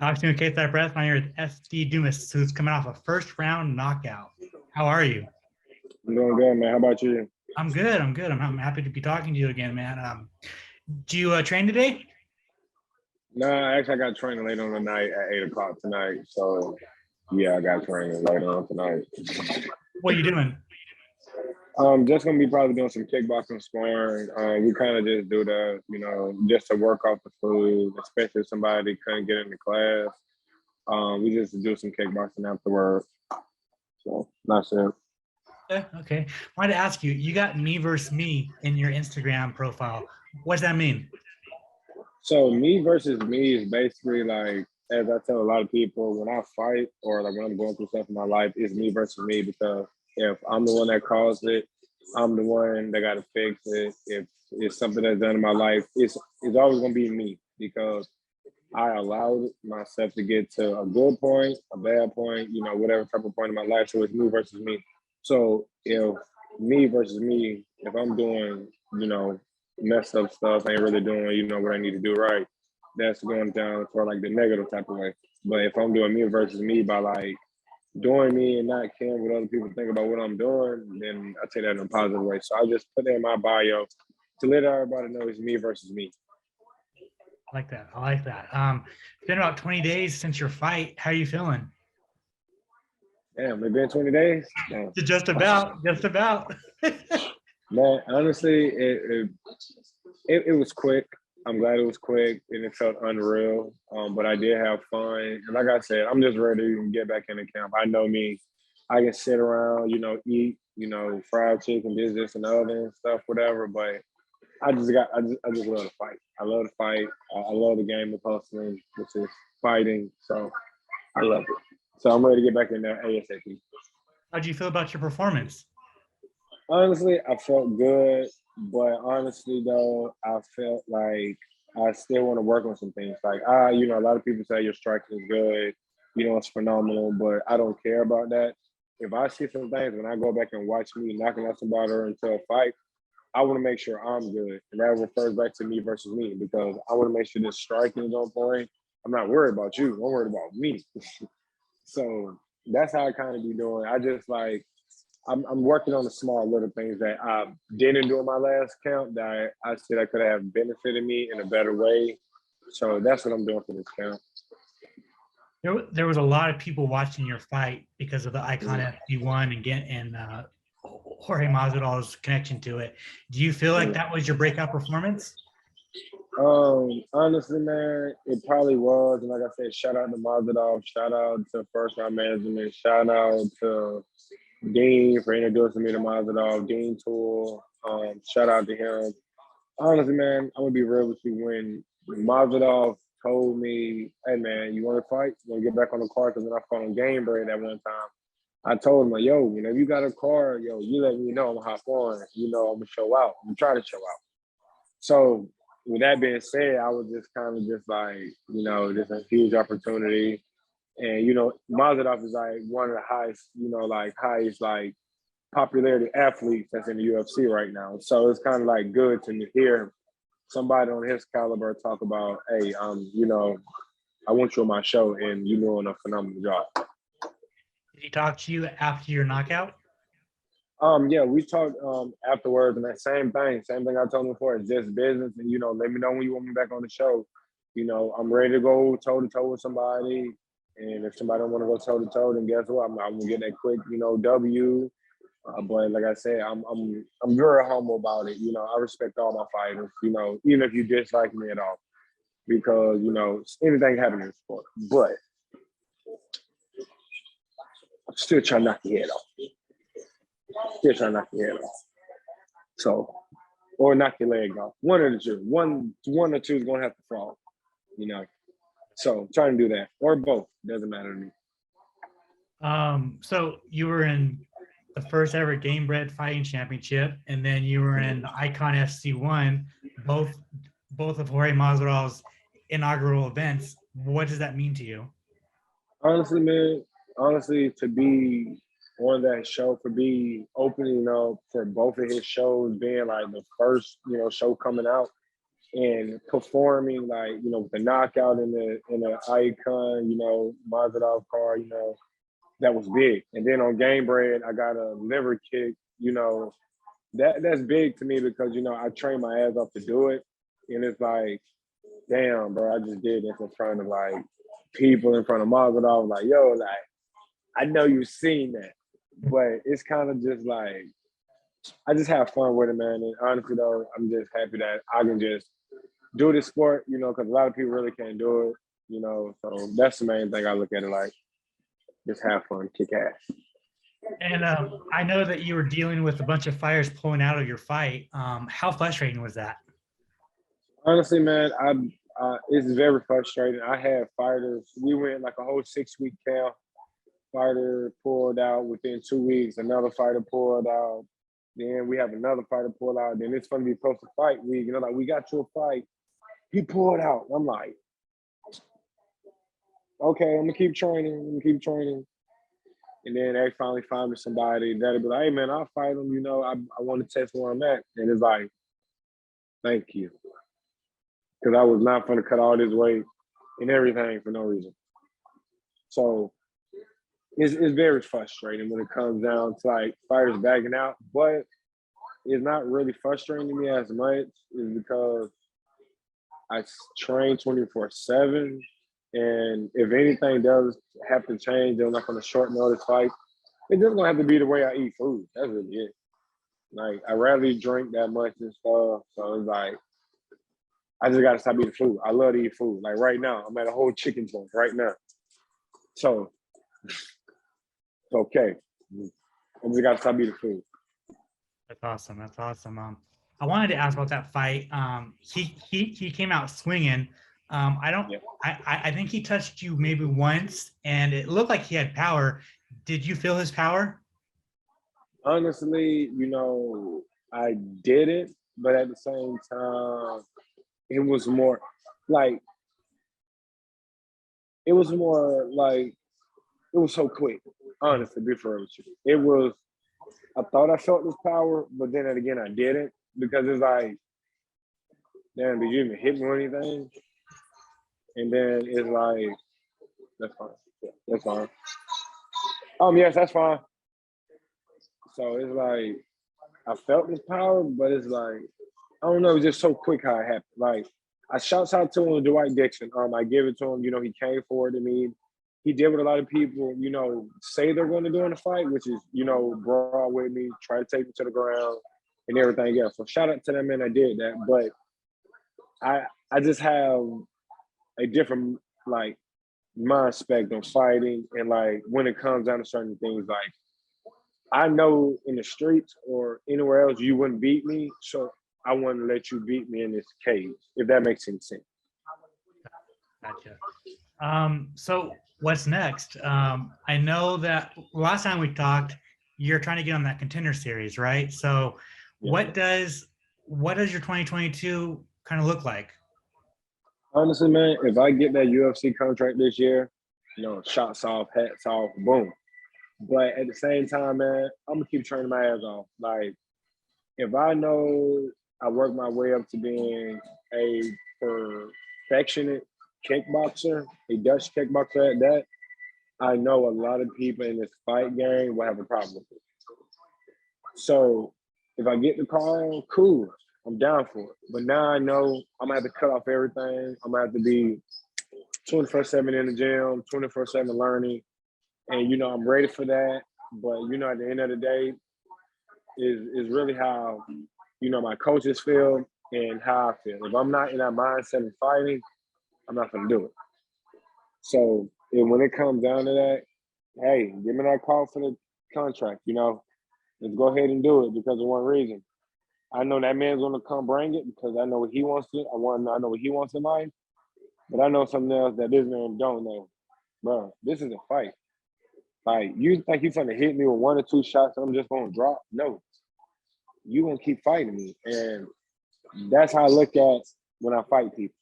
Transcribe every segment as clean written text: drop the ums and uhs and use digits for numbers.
Talk to me, Kate that breath. I'm here with SD Dumas, who's coming off a first round knockout. How are you? I'm doing good, man. How about you? I'm good. I'm good. I'm happy to be talking to you again, man. Do you train today? Nah, actually, I got training later on tonight at 8 o'clock tonight. So, yeah, I got training later on tonight. What are you doing? Just gonna be probably doing some kickboxing sparring. We kind of just do the, just to work off the food, especially if somebody couldn't get into class. We just do some kickboxing afterwards. So that's it. Okay. I wanted to ask you, you got me versus me in your Instagram profile. What does that mean? So me versus me is basically like, as I tell a lot of people, when I fight or like when I'm going through stuff in my life, it's me versus me because if I'm the one that caused it, I'm the one that got to fix it. If it's something that's done in my life, it's always gonna be me because I allowed myself to get to a good point, a bad point, whatever type of point in my life. So it's me versus me. So if me versus me, if I'm doing, messed up stuff, ain't really doing, what I need to do right, that's going down for like the negative type of way. But if I'm doing me versus me by like doing me and not caring what other people think about what I'm doing, then I take that in a positive way. So I just put that in my bio to let everybody know it's me versus me. I like that. I like that. It's been about 20 days since your fight. How are you feeling? Damn, it's been 20 days. Damn. Just about. Just about. Man, honestly, it was quick. I'm glad it was quick and it felt unreal. But I did have fun. And like I said, I'm just ready to get back in the camp. I know me. I can sit around, eat, fried chicken, this, and the other and stuff, whatever. But I just love to fight. I love to fight. I love the game of hustling, which is fighting. So I love it. So I'm ready to get back in there ASAP. How do you feel about your performance? Honestly, I felt good, but honestly though, I felt like I still want to work on some things. Like a lot of people say your striking is good, it's phenomenal, but I don't care about that. If I see some things when I go back and watch me knocking out somebody into a fight, I want to make sure I'm good. And that refers back to me versus me because I want to make sure this striking is on point. I'm not worried about you. I'm worried about me. So that's how I kind of be doing. I just like I'm working on the small little things that I didn't do in my last count that I said I could have benefited me in a better way. So that's what I'm doing for this count. There was a lot of people watching your fight because of the iKON Mm, FD1 and Jorge Masvidal's connection to it. Do you feel like mm. that was your breakout performance? Honestly, man, it probably was. And like I said, shout out to Mazadov, shout out to First Round Management, shout out to Dean for introducing me to Mazadov, Dean Tool. Shout out to him. Honestly, man, I'm gonna be real with you. When Mazadov told me, "Hey, man, you want to fight? You want to get back on the card?" Because when I fought on Game Break that one time, I told him, like, "Yo, if you got a card, you let me know. I'm gonna hop on. I'm gonna show out. I'm gonna try to show out." So, with that being said, I was just kind of just like, just a huge opportunity. And Mazadov is like one of the highest, highest like popularity athletes that's in the UFC right now. So it's kind of like good to hear somebody on his caliber talk about, hey, I want you on my show and you're doing a phenomenal job. Did he talk to you after your knockout? Yeah, we talked afterwards and that same thing I told him before, it's just business and let me know when you want me back on the show. I'm ready to go toe to toe with somebody. And if somebody don't want to go toe to toe, then guess what? I'm gonna get that quick, W. But like I said, I'm very humble about it. I respect all my fighters. Even if you dislike me at all, because anything happens in sport. But I'm still trying to knock your head off. Still trying to knock your head off. So, or knock your leg off. One of the two. One or two is gonna have to fall. So trying to do that or both doesn't matter to me. So you were in the first ever Game Bred Fighting Championship, and then you were in the iKON FC1, both of Jorge Masvidal's inaugural events. What does that mean to you? Honestly, man, to be on that show, for be opening up for both of his shows, being like the first, show coming out, and performing like, with the knockout in the iKON, Mazadov car, that was big. And then on Game Bread, I got a liver kick, that's big to me because, I trained my ass off to do it. And it's like, damn, bro, I just did this in front of like people, in front of Mazadov. Like, yo, like, I know you've seen that, but it's kind of just like, I just have fun with it, man. And honestly, though, I'm just happy that I can just do this sport, because a lot of people really can't do it, So that's the main thing I look at it like. Just have fun, kick ass. And I know that you were dealing with a bunch of fires pulling out of your fight. How frustrating was that? Honestly, man, it's very frustrating. I had fighters. We went like a whole 6-week camp. Fighter pulled out within 2 weeks. Another fighter pulled out. Then we have another fighter pull out. Then it's going to be close to fight week. Like, we got you a fight. He pulled out. I'm like, okay, I'm gonna keep training. And then they finally find me somebody that'll be like, hey man, I'll fight him. I want to test where I'm at. And it's like, thank you. Because I was not gonna cut all this weight and everything for no reason. So it's very frustrating when it comes down to like fighters backing out, but it's not really frustrating to me as much is because I train 24/7. And if anything does have to change, they're not going to short notice fight. It's just going to have to be the way I eat food. That's really it. Like, I rarely drink that much and stuff. So it's like, I just got to stop eating food. I love to eat food. Like right now, I'm at a whole chicken joint right now. So it's okay. I just got to stop eating food. That's awesome. That's awesome. I wanted to ask about that fight. He came out swinging. I think he touched you maybe once, and it looked like he had power. Did you feel his power? Honestly, I did it, but at the same time, it was more like it was so quick. Honestly, be fair with you, I thought I felt this power, but then again, I didn't because it's like, damn, did you even hit me or anything? And then it's like, that's fine. Yeah, that's fine. Yes, that's fine. So it's like, I felt this power, but it's like, I don't know, it was just so quick how it happened. Like, I shouts out to him, Dwight Dixon. I give it to him. He came forward to me. He did what a lot of people, say they're going to do in the fight, which is, brawl with me, try to take me to the ground and everything else. So shout out to that man that did that. But I just have a different like mindset on fighting, and like when it comes down to certain things, like I know in the streets or anywhere else you wouldn't beat me, so I wouldn't let you beat me in this cage, if that makes any sense. Gotcha. So what's next? I know that last time we talked, you're trying to get on that Contender Series, right? So what does your 2022 kind of look like? Honestly, man, if I get that UFC contract this year, shots off, hats off, boom. But at the same time, man, I'm gonna keep training my ass off. Like, if I know I work my way up to being a perfectionist kickboxer, a Dutch kickboxer at that, I know a lot of people in this fight game will have a problem with it. So if I get the call, cool, I'm down for it. But now I know I'm gonna have to cut off everything. I'm gonna have to be 24/7 in the gym, 24/7 learning. And I'm ready for that. But at the end of the day, is really how my coaches feel and how I feel. If I'm not in that mindset of fighting, I'm not gonna do it. So when it comes down to that, hey, give me that call for the contract. Let's go ahead and do it because of one reason. I know that man's gonna come bring it because I know what he wants to. I know what he wants in mind. But I know something else that this man don't know. Bro, this is a fight. Like, you think you're gonna hit me with 1 or 2 shots and I'm just gonna drop? No. You gonna keep fighting me. And that's how I look at when I fight people.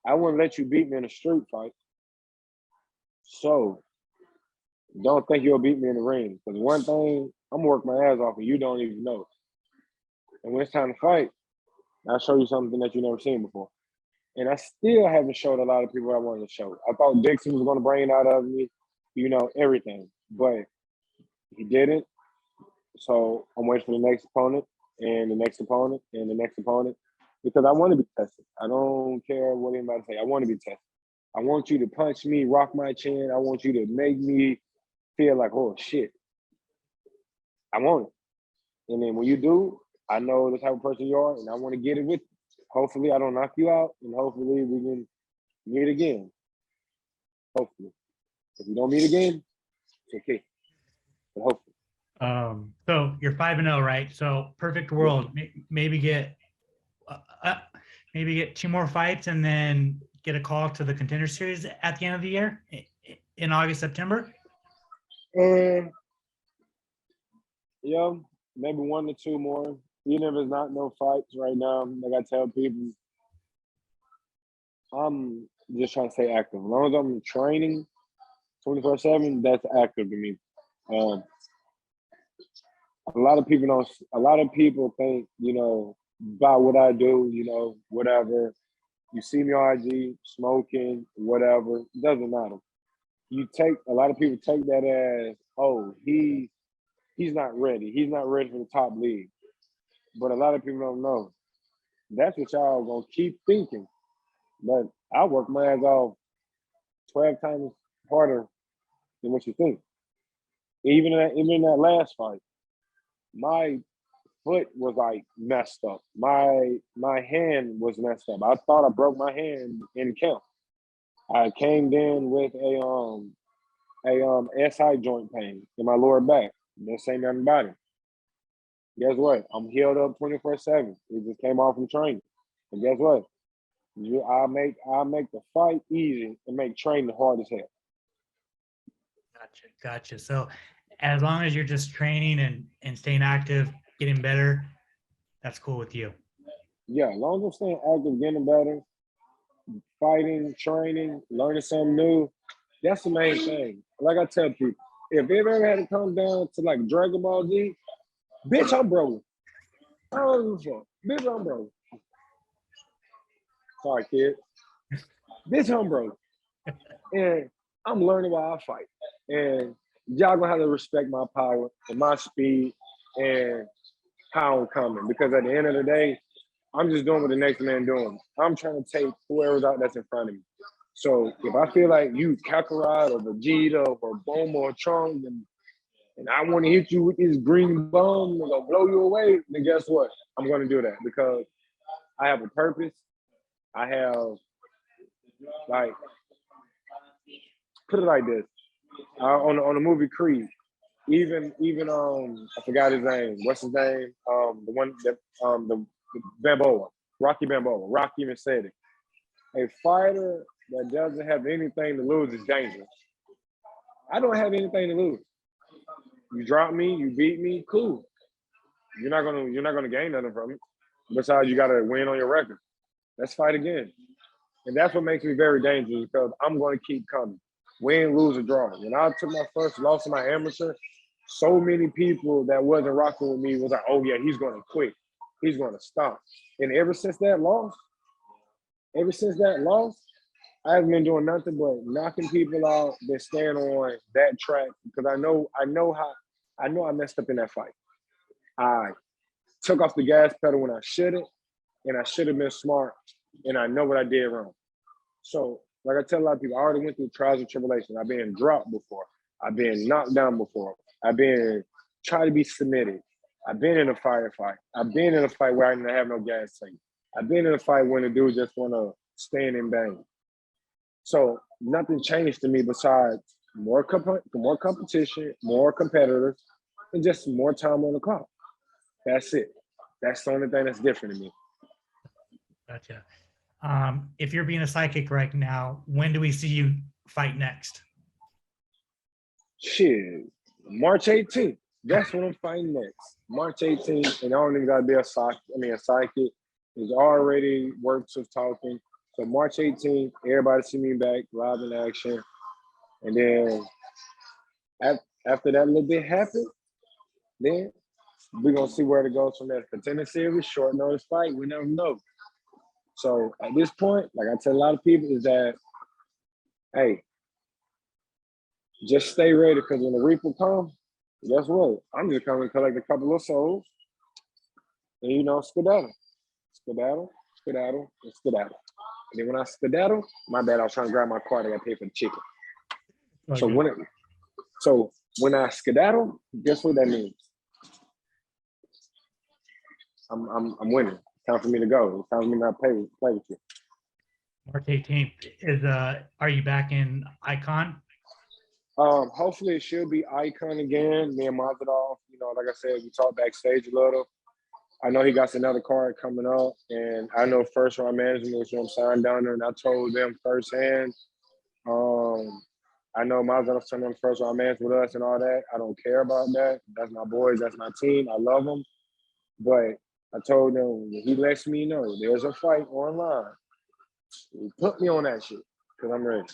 I wouldn't let you beat me in a street fight. So don't think you'll beat me in the ring. Because one thing, I'm gonna work my ass off and you don't even know. And when it's time to fight, I'll show you something that you've never seen before. And I still haven't showed a lot of people what I wanted to show. I thought Dixon was going to bring it out of me, everything. But he didn't. So I'm waiting for the next opponent and the next opponent and the next opponent because I want to be tested. I don't care what anybody say. I want to be tested. I want you to punch me, rock my chin. I want you to make me feel like, oh, shit. I want it. And then when you do, I know the type of person you are, and I want to get it with you. Hopefully, I don't knock you out, and hopefully, we can meet again. Hopefully. If we don't meet again, it's okay. But hopefully. So you're 5-0, right? So perfect world. Maybe get two more fights and then get a call to the Contender Series at the end of the year in August, September. Yeah, maybe 1 to 2 more. Even if it's not no fights right now, like I tell people, I'm just trying to stay active. As long as I'm training 24/7, that's active to me. A lot of people think, about what I do, whatever. You see me on IG, smoking, whatever, it doesn't matter. A lot of people take that as, oh, he's not ready. He's not ready for the top league. But a lot of people don't know. That's what y'all gonna keep thinking. But I work my ass off 12 times harder than what you think. Even in that last fight, my foot was like messed up. My hand was messed up. I thought I broke my hand in camp. I came in with a SI joint pain in my lower back. Didn't say nothing about it. Guess what? I'm healed up 24/7. It just came off from training. And guess what? I make the fight easy and make training hard as hell. Gotcha. So as long as you're just training and staying active, getting better, that's cool with you. Yeah, as long as I'm staying active, getting better, fighting, training, learning something new, that's the main thing. Like I tell people, if it ever had to come down to like Dragon Ball Z, bitch, I'm broke. I don't give a fuck. Bitch, I'm broke. Sorry, kid. Bitch, I'm broke. And I'm learning while I fight. And y'all gonna have to respect my power and my speed and how I'm coming. Because at the end of the day, I'm just doing what the next man doing. I'm trying to take whoever's out that's in front of me. So if I feel like you Kakarot or Vegeta or Bulma or Trunks and I want to hit you with this green bomb and gonna blow you away, then guess what? I'm gonna do that because I have a purpose. I have put it like this. On the movie Creed, even I forgot his name. What's his name? The one that the Balboa, Rocky Balboa. Rocky even said it. A fighter that doesn't have anything to lose is dangerous. I don't have anything to lose. You drop me, you beat me, cool. You're not gonna gain nothing from it. Besides, you gotta win on your record. Let's fight again. And that's what makes me very dangerous because I'm gonna keep coming. Win, lose, or draw. When I took my first loss in my amateur, so many people that wasn't rocking with me was like, oh yeah, he's gonna quit. He's gonna stop. And ever since that loss, I haven't been doing nothing but knocking people out, been staying on that track because I know I messed up in that fight. I took off the gas pedal when I shouldn't, and I should have been smart, and I know what I did wrong. So, like I tell a lot of people, I already went through trials and tribulations. I've been dropped before. I've been knocked down before. I've been tried to be submitted. I've been in a firefight. I've been in a fight where I didn't have no gas tank. I've been in a fight when the dude just want to stand and bang. So nothing changed to me besides more competition, more competitors, and just more time on the clock. That's it. That's the only thing that's different to me. Gotcha. If you're being a psychic right now, when do we see you fight next? Shit, March 18th. That's when I'm fighting next. March 18th, and I don't even gotta be a psychic. A psychic is already works of talking. So March 18th, everybody see me back live in action, and then after that little bit happened, then we're gonna see where it goes from there. Contender Series, short notice fight, we never know. So at this point, like I tell a lot of people, is that hey, just stay ready because when the reaper comes, guess what? I'm just coming to collect a couple of souls and skedaddle, skedaddle, skedaddle, and skedaddle. And then when I skedaddle, my bad, I was trying to grab my card. I got paid for the chicken. Okay. So when I skedaddle, guess what that means? I'm winning. It's time for me to go. It's time for me not play with you. March 18th is are you back in iKON? Hopefully it should be iKON again. Me and Mazadov, like I said, we talked backstage a little. I know he got another card coming up, and I know First Round Management was going to sign down there, and I told them firsthand. I know Mazadov signed on First Round Management with us and all that. I don't care about that. That's my boys. That's my team. I love them. But I told them, he lets me know there's a fight online. He put me on that shit because I'm ready.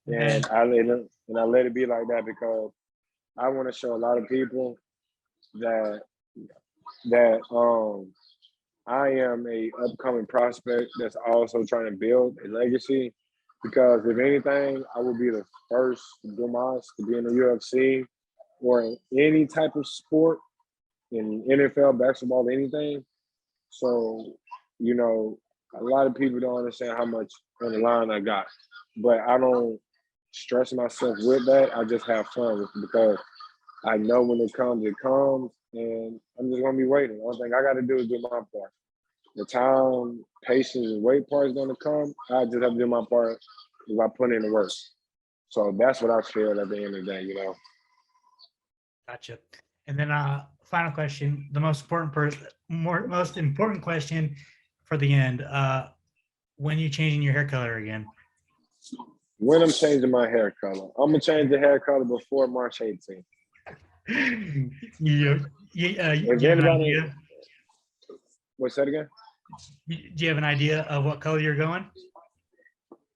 And I let it be like that because I want to show a lot of people that I am a upcoming prospect that's also trying to build a legacy. Because if anything, I will be the first Dumas to be in the UFC or in any type of sport, in NFL, basketball, anything. So, a lot of people don't understand how much on the line I got. But I don't stress myself with that. I just have fun with it because I know when it comes, and I'm just gonna be waiting. The only thing I gotta do is do my part. The time, patience, and wait part is gonna come. I just have to do my part if I put in the work. So that's what I feel at the end of the day, Gotcha. And then final question, the most important question for the end. When you changing your hair color again? When I'm changing my hair color, I'm gonna change the hair color before March 18th. You have an idea? What's that again? Do you have an idea of what color you're going?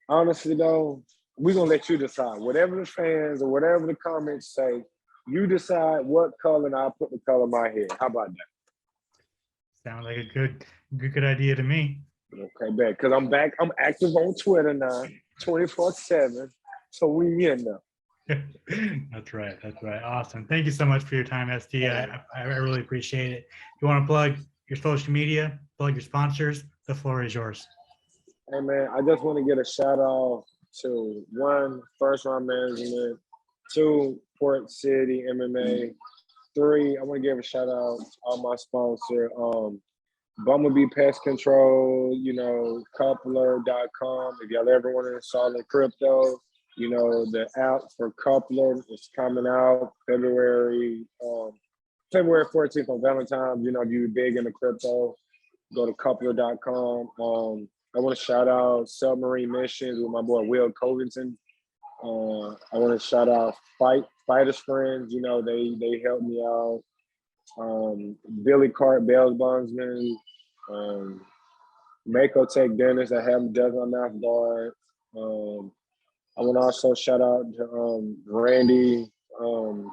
Honestly, though, we're going to let you decide. Whatever the fans or whatever the comments say, you decide what color and I'll put the color in my hair. How about that? Sounds like a good idea to me. Okay, bet. Because I'm back. I'm active on Twitter now, 24/7. So we in now. That's right. Awesome. Thank you so much for your time, ST. I really appreciate it. You want to plug your social media, plug your sponsors, the floor is yours. Hey, man, I just want to get a shout out to 1, First Round Management, 2, Port City MMA, 3, I want to give a shout out to all my sponsor, Bumblebee Pest Control, Coupler.com. If y'all ever want to install in crypto, the app for Coupler is coming out February 14th on Valentine's. If you're big into crypto, go to Coupler.com. I want to shout out Submarine Missions with my boy Will Covington. I want to shout out Fighters Friends. They helped me out. Billy Cart, Bells Bondsman, Mako Tech Dennis. I have does my mouth guard. I want to also shout out to Randy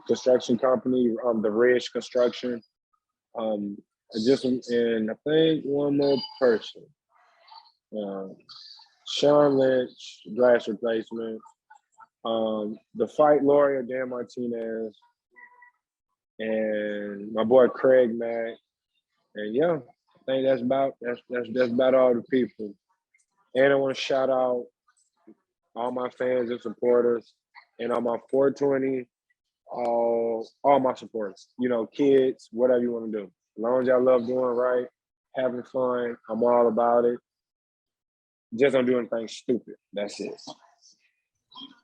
Construction Company, the Ridge Construction. And I think one more person. Sean Lynch, glass replacement. The fight lawyer, Dan Martinez. And my boy Craig Mack. And yeah, I think that's about all the people. And I want to shout out all my fans and supporters and all my 420, all my supporters, kids, whatever you want to do. As long as y'all love doing right, having fun, I'm all about it. Just don't do anything stupid. That's it.